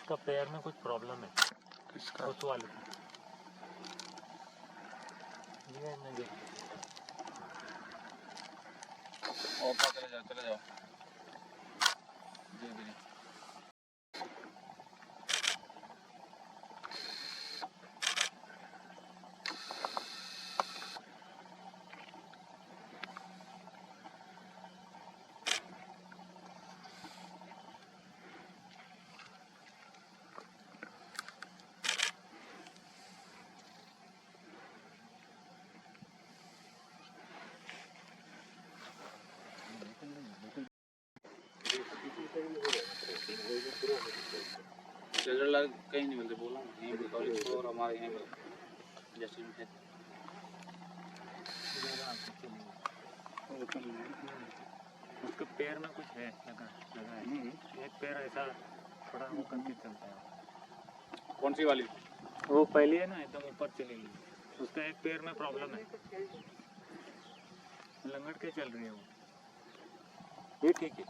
इसका पैर में कुछ प्रॉब्लम है। किसका? उस वाले का। ये मैं देख और चले जाओ चले जाओ। जी जी। लाल कहीं नहीं मिलते, बोला यहीं पे कॉलेज और हमारे यहीं पे जैसे में है। उसके पैर में कुछ है लगा है। एक पैर ऐसा थोड़ा वो करके चलता है। कौन सी वाली? वो पहले है ना एकदम ऊपर चली गई, उसका एक पैर में प्रॉब्लम है, लंगड़ के चल रही है वो। ये ठीक है।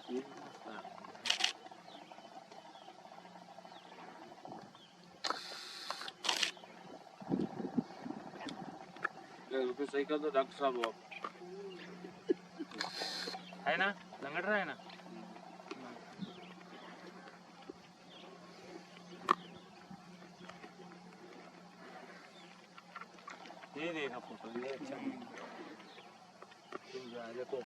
रुपये सही कर दो डॉक्टर साहब। वो है ना, लंगड़ रहा है ना। ये देखा फोटो, ये अच्छा है। देखो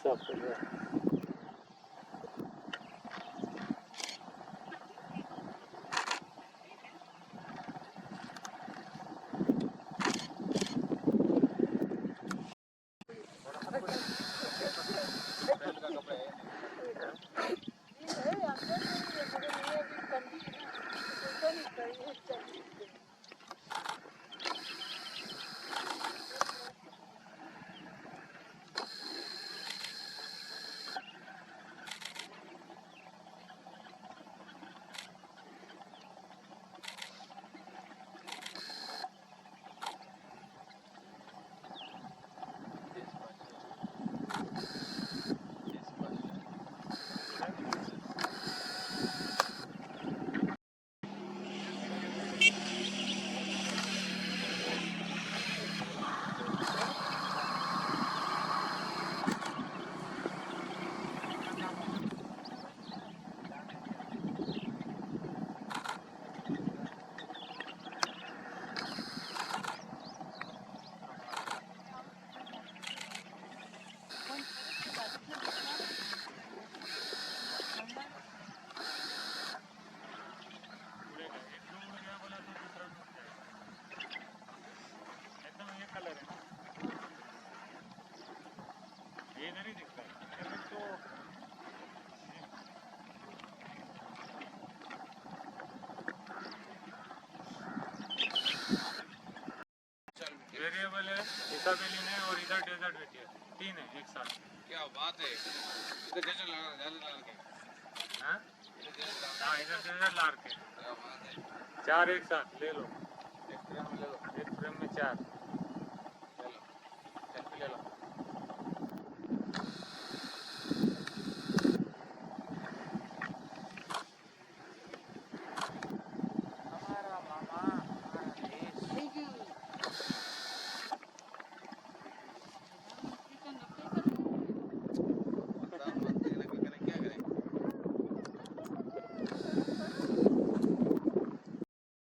साफ कर रहा है। वेरिएबल है, इसाबेलिन है और इधर डेजर्ट वेटी है, 3 है एक साथ। क्या बात है। इधर डेजर्ट लार के। हाँ इधर डेजर्ट लार के। क्या बात है। 4 एक साथ ले लो।